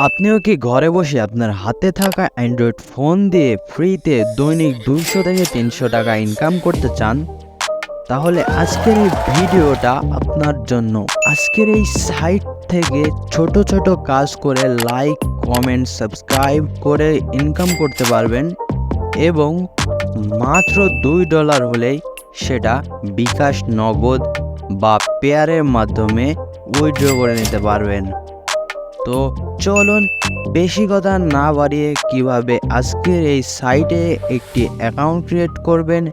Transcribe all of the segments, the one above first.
আপনিও কি ঘরে বসে আপনার হাতে থাকা অ্যান্ড্রয়েড ফোন দিয়ে ফ্রিতে দৈনিক 200 থেকে 300 টাকা ইনকাম করতে চান? তাহলে আজকের এই ভিডিওটা আপনার জন্য। আজকের এই সাইট থেকে ছোট ছোট কাজ করে লাইক, কমেন্ট, সাবস্ক্রাইব করে ইনকাম করতে পারবেন এবং মাত্র $2 হলেই সেটা বিকাশ, নগদ বা পেয়ারের মাধ্যমে উইথড্র করে নিতে পারবেন। তো চলুন বেশি কথা না বাড়িয়ে কিভাবে আজকের এই সাইটে একটি অ্যাকাউন্ট ক্রিয়েট করবেন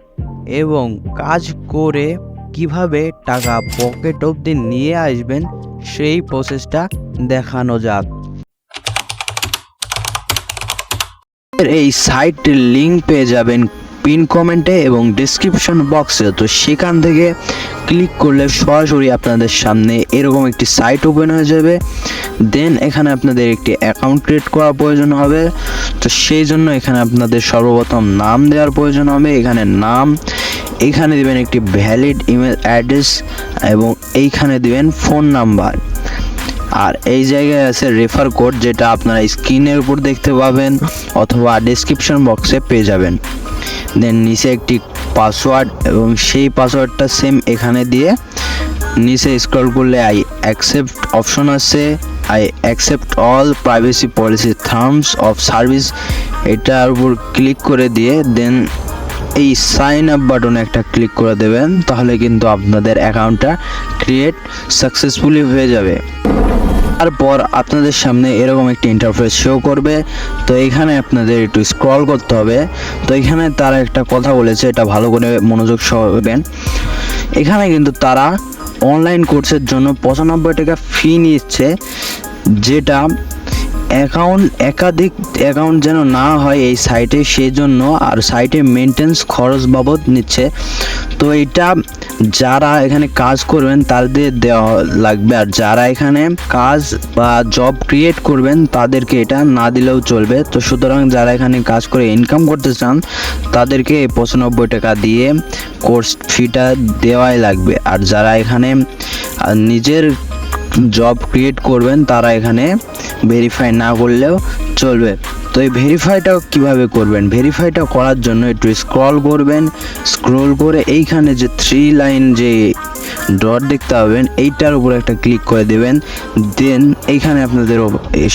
এবং কাজ করে কিভাবে টাকা পকেট অবধি নিয়ে আসবেন সেই প্রসেসটা দেখানো যাক। এই সাইটের লিঙ্ক পেয়ে যাবেন পিন কমেন্টে এবং ডিসক্রিপশন বক্সে। তো সেখান থেকে ক্লিক করলে সরাসরি আপনাদের সামনে এরকম একটি সাইট ওপেন হয়ে যাবে। দেন এখানে আপনাদের একটি অ্যাকাউন্ট ক্রিয়েট করার প্রয়োজন হবে। তো সেই জন্য এখানে আপনাদের সর্বপ্রথম নাম দেওয়ার প্রয়োজন হবে। এখানে নাম, এখানে দিবেন একটি ভ্যালিড ইমেল অ্যাড্রেস এবং এইখানে দিবেন ফোন নাম্বার। আর এই জায়গায় আছে রেফার কোড, যেটা আপনারা স্ক্রিনের উপর দেখতে পাবেন অথবা ডিসক্রিপশন বক্সে পেয়ে যাবেন। দেন নিচে একটি পাসওয়ার্ড এবং সেই পাসওয়ার্ডটা সেম এখানে দিয়ে নিচে স্ক্রল করলে আই অ্যাকসেপ্ট অপশন আছে। I accept all privacy policy terms of service, এটার উপর ক্লিক করে দিয়ে দেন এই সাইন আপ বাটনে একটা ক্লিক করে দেবেন। তাহলে কিন্তু আপনাদের অ্যাকাউন্টটা ক্রিয়েট সাকসেসফুলি হয়ে যাবে। তারপর আপনাদের সামনে এরকম একটি ইন্টারফেস শো করবে। তো এখানে আপনাদের একটু স্ক্রল করতে হবে। তো এখানে তারা একটা কথা বলেছে, এটা ভালো করে মনোযোগ সহকারে। এখানে কিন্তু তারা অনলাইন কোর্সের জন্য 95 টাকা ফি নিচ্ছে, যেটা একাধিক অ্যাকাউন্ট যেন না হয় এই সাইটে সেই জন্য, আর সাইটে মেনটেন্স খরচ বাবদ নিচ্ছে। তো এটা যারা এখানে কাজ করবেন তাদের দেওয়া লাগবে, আর যারা এখানে কাজ বা জব ক্রিয়েট করবেন তাদেরকে এটা না দিলেও চলবে। তো সুতরাং যারা এখানে কাজ করে ইনকাম করতে চান তাদেরকে 95 টাকা দিয়ে কোর্স ফিটা দেওয়াই লাগবে। আর যারা এখানে নিজের জব ক্রিয়েট করবেন তারা এখানে ভেরিফাই না করলেও চলবে। তো এই ভেরিফাইটা কিভাবে করবেন? ভেরিফাইটা করার জন্য একটু স্ক্রল করবেন। স্ক্রল করে এইখানে যে 3 লাইন যে ডট দেখতে পাবেন এইটার উপর একটা ক্লিক করে দেবেন। দেন এইখানে আপনাদের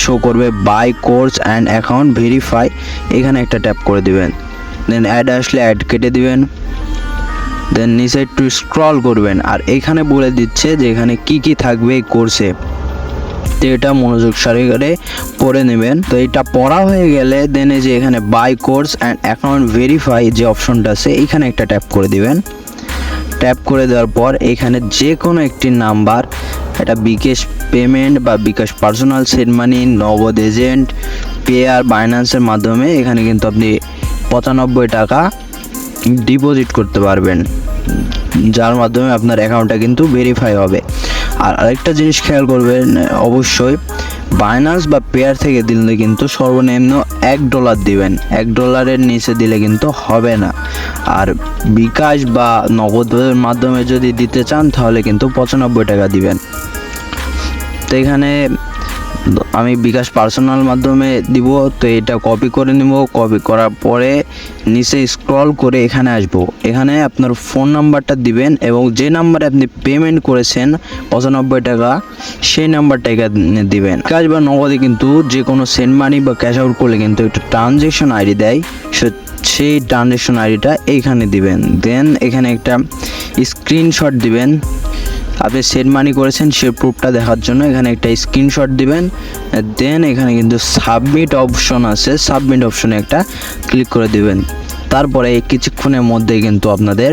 শো করবে buy course and account verify, এখানে একটা ট্যাপ করে দিবেন। দেন অ্যাড আসলে অ্যাড কেটে দিবেন। দেন নিচে একটু স্ক্রল করবেন আর এখানে বলে দিচ্ছে যে এখানে কি কি থাকবে এই কোর্সে। তো এটা মনোযোগ সহকারে পড়ে নেবেন। তো এটা পড়া হয়ে গেলে দেন এই যে এখানে buy course and account verify যে অপশনটা আছে এইখানে একটা ট্যাপ করে দিবেন। ট্যাপ করে দেওয়ার পর এখানে যে কোনো একটি নাম্বার, এটা বিকাশ পেমেন্ট বা বিকাশ পার্সোনাল সেন্ড মানি, নগদ এজেন্ট, পেয়ার, বাইন্যান্সের মাধ্যমে এখানে কিন্তু আপনি 95 টাকা ডিপোজিট করতে পারবেন, যার মাধ্যমে আপনার অ্যাকাউন্টটা কিন্তু ভেরিফাই হবে। আর আরেকটা জিনিস খেয়াল করবেন, অবশ্যই বাইন্যান্স বা পেয়ার থেকে দিলে কিন্তু সর্বনিম্ন $1 দিবেন। $1 নিচে দিলে কিন্তু হবে না। আর বিকাশ বা নগদের মাধ্যমে যদি দিতে চান তাহলে কিন্তু 95 টাকা দিবেন। তো এখানে আমি বিকাশ পার্সোনাল মাধ্যমে দিব। তো এটা কপি করে নিব। কপি করার পরে নিচে স্ক্রল করে এখানে আসব। এখানে আপনার ফোন নাম্বারটা দিবেন এবং যে নাম্বারে আপনি পেমেন্ট করেছেন 95 টাকা সেই নাম্বারটা এখানে দিবেন। বিকাশ বা নগদে কিন্তু যে কোনো সেন্ড মানি বা ক্যাশ আউট করলে কিন্তু একটু ট্রানজ্যাকশন আইডি দেয়, সেই ট্রানজ্যাকশন আইডিটা এইখানে দিবেন। দেন এখানে একটা স্ক্রিনশট দিবেন, আপনি সেন্ড মানি করেছেন সে প্রুফটা দেখার জন্য এখানে একটা স্ক্রিনশট দিবেন। দেন এখানে কিন্তু সাবমিট অপশন আছে, সাবমিট অপশনে একটা ক্লিক করে দিবেন। তারপরে কিছুক্ষণের মধ্যে কিন্তু আপনাদের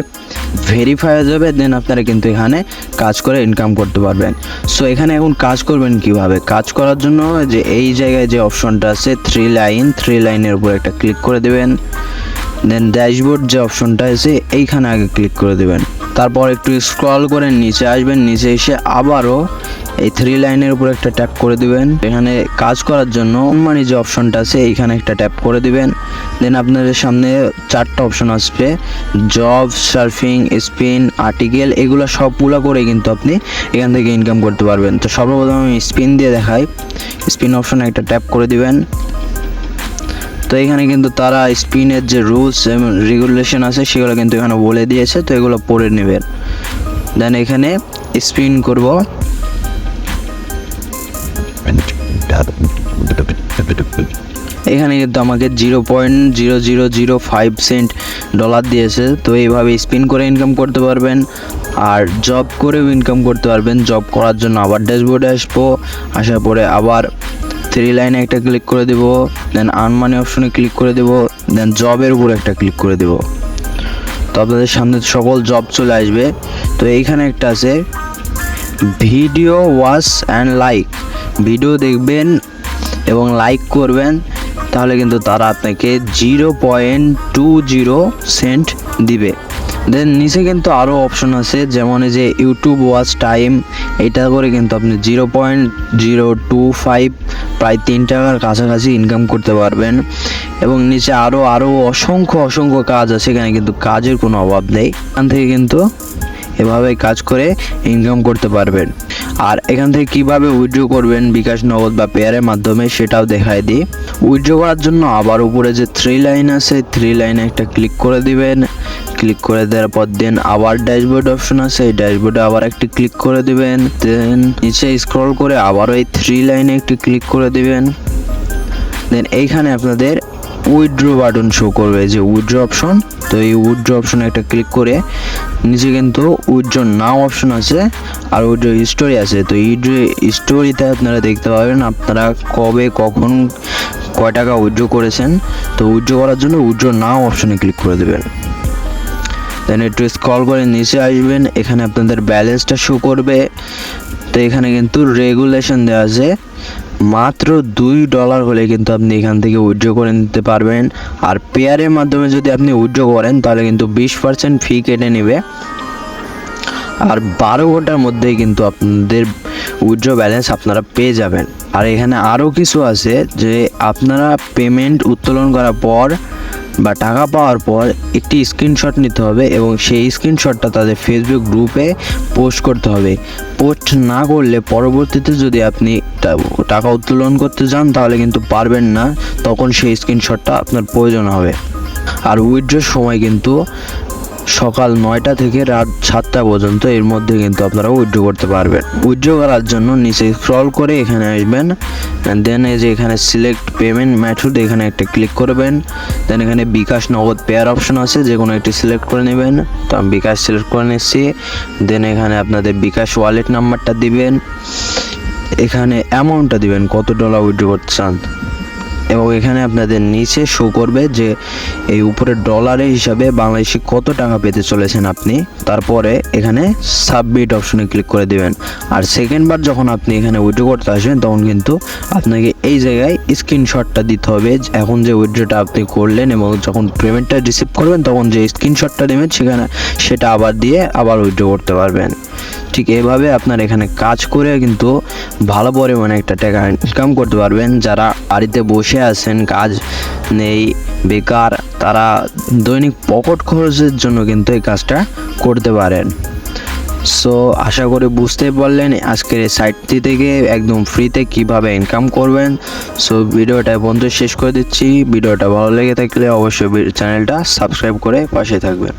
ভেরিফাই হয়ে যাবে। দেন আপনারা কিন্তু এখানে কাজ করে ইনকাম করতে পারবেন। সো এখানে এখন কাজ করবেন কিভাবে? কাজ করার জন্য যে এই জায়গায় যে অপশনটা আছে 3 লাইনের উপর একটা ক্লিক করে দেবেন। দেন ড্যাশবোর্ড যে অপশনটা আছে এইখানে আগে ক্লিক করে দেবেন। তারপর একটু স্ক্রল করে নিচে আসবেন। নিচে এসে আবারও এই 3 লাইনের উপর একটা ট্যাপ করে দিবেন। এখানে কাজ করার জন্য মানি যে অপশনটা আছে এইখানে একটা ট্যাপ করে দিবেন। দেন আপনাদের সামনে 4টা অপশন আসবে, জব, সার্ফিং, স্পিন, আর্টিকেল, এগুলো সবগুলো করে কিন্তু আপনি এখান থেকে ইনকাম করতে পারবেন। তো সর্বপ্রথম আমি স্পিন দিয়ে দেখাই। স্পিন অপশনে একটা ট্যাপ করে দিবেন। তো এখানে কিন্তু তারা স্পিনের যে রুলস এবং রেগুলেশন আছে সেগুলো কিন্তু এখানে বলে দিয়েছে, তো এগুলো পড়ে নেবেন। দেন এখানে স্পিন করব। এখানে কিন্তু আমাকে $0.0005 দিয়েছে। তো এইভাবে স্পিন করে ইনকাম করতে পারবেন, আর জব করেও ইনকাম করতে পারবেন। জব করার জন্য আবার ড্যাশবোর্ডে আসবো, আসার পরে আবার 3 লাইনে একটা ক্লিক করে দেব, দেন আর্ন মানি অপশনে ক্লিক করে দেব, দেন জবের উপর একটা ক্লিক করে দেব। তো আপনাদের সামনে সকল জব চলে আসবে। তো এইখানে একটা আছে video watch and like, video দেখবেন এবং লাইক করবেন, তাহলে কিন্তু তারা আপনাকে 0.20 সেন্ট দিবে। দেন নিচে কিন্তু আরও অপশন আছে, যেমন এই যে ইউটিউব ওয়াচ টাইম, এটা করে কিন্তু আপনি 0.025 প্রায় 3 টাকার কাছাকাছি ইনকাম করতে পারবেন। এবং নিচে আরও অসংখ্য কাজ আছে, এখানে কিন্তু কাজের কোনো অভাব নেই। এখান থেকে কিন্তু এভাবে কাজ করে ইনকাম করতে পারবেন। আর এখান থেকে কিভাবে উইথড্র করবেন বিকাশ, নগদ বা পেয়ারের মাধ্যমে সেটাও দেখায় দিই। উইথড্র করার জন্য আবার উপরে যে 3 লাইন আছে 3 লাইনে একটা ক্লিক করে দিবেন। ক্লিক করে দেওয়ার পর দেন আবার ড্যাশবোর্ড অপশন আছে, এই ড্যাশবোর্ডে আবার একটি ক্লিক করে দিবেন। দেন নিচে স্ক্রল করে আবারও এই 3 লাইনে একটি ক্লিক করে দিবেন। দেন এইখানে আপনাদের উইথড্র বাটন শো করবে, যে উইথড্র অপশন। তো এই উইথড্র অপশনে একটা ক্লিক করে নিচে কিন্তু উইথড্র নাও অপশন আছে আর উইথড্র স্টোরি আছে। তো উইথড্র স্টোরিতে আপনারা দেখতে পাবেন আপনারা কবে কখন কয় টাকা উইথড্র করেছেন। তো উইথড্র করার জন্য উইথড্র নাও অপশনে ক্লিক করে দেবেন। দেন একটু স্ক্রল করে নিচে আসবেন, এখানে আপনাদের ব্যালেন্সটা শো করবে। তো এখানে কিন্তু রেগুলেশন দেওয়া আছে, মাত্র $2 হলে কিন্তু আপনি এখান থেকে উইথড্র করে নিতে পারবেন। আর পেয়ারের মাধ্যমে যদি আপনি উইথড্র করেন তাহলে কিন্তু 20% ফি কেটে নেবে। আর 12 ঘন্টার মধ্যেই কিন্তু আপনাদের উইথড্র ব্যালেন্স আপনারা পেয়ে যাবেন। আর এখানে আরও কিছু আছে, যে আপনারা পেমেন্ট উত্তোলন করার পর বা টাকা পাওয়ার পর একটি স্ক্রিনশট নিতে হবে এবং সেই স্ক্রিনশটটা তাদের ফেসবুক গ্রুপে পোস্ট করতে হবে। পোস্ট না করলে পরবর্তীতে যদি আপনি টাকা উত্তোলন করতে যান তাহলে কিন্তু পারবেন না, তখন সেই স্ক্রিনশটটা আপনার প্রয়োজন হবে। আর উইথড্রর সময় কিন্তু সকাল 9টা থেকে রাত 7টা পর্যন্ত, এর মধ্যে কিন্তু আপনারা উইথড্র করতে পারবেন। উইথড্র করার জন্য নিচে স্ক্রল করে এখানে আসবেন, দেন এই যে এখানে সিলেক্ট পেমেন্ট মেথড, এখানে একটা ক্লিক করবেন। দেন এখানে বিকাশ, নগদ, পেয়ার অপশন আছে, যে কোনো একটি সিলেক্ট করে নেবেন। তো আমি বিকাশ সিলেক্ট করে নিচ্ছি। দেন এখানে আপনাদের বিকাশ ওয়ালেট নাম্বারটা দিবেন, এখানে অ্যামাউন্টটা দিবেন কত ডলার উইথড্র করতে চান, এবং এখানে আপনাদের নিচে শো করবে যে এই উপরে ডলারের হিসাবে বাংলাদেশে কত টাকা পেতে চলেছেন আপনি। তারপরে এখানে সাবমিট অপশনে ক্লিক করে দিবেন। আর সেকেন্ডবার যখন আপনি এখানে উইথড্র করতে আসবেন তখন কিন্তু আপনাকে এই জায়গায় স্ক্রিনশটটা দিতে হবে, এখন যে উইথড্রটা আপনি করলেন এবং যখন পেমেন্টটা রিসিভ করবেন তখন যে স্ক্রিনশটটা দেবেন সেটা আবার দিয়ে আবার উইথড্র করতে পারবেন। ঠিক এইভাবে আপনার এখানে কাজ করে কিন্তু ভালো পরিমাণে একটা টাকা ইনকাম করতে পারবেন। যারা বাড়িতে বসে আছেন, কাজ নেই, বেকার, তারা দৈনিক পকেট খরচের জন্য কিন্তু এই কাজটা করতে পারেন। সো আশা করি বুঝতে পারলেন আজকের এই সাইটটি থেকে একদম ফ্রিতে কিভাবে ইনকাম করবেন। সো ভিডিওটা বন্ধ শেষ করে দিচ্ছি। ভিডিওটা ভালো লেগে থাকলে অবশ্যই চ্যানেলটা সাবস্ক্রাইব করে পাশে থাকবেন।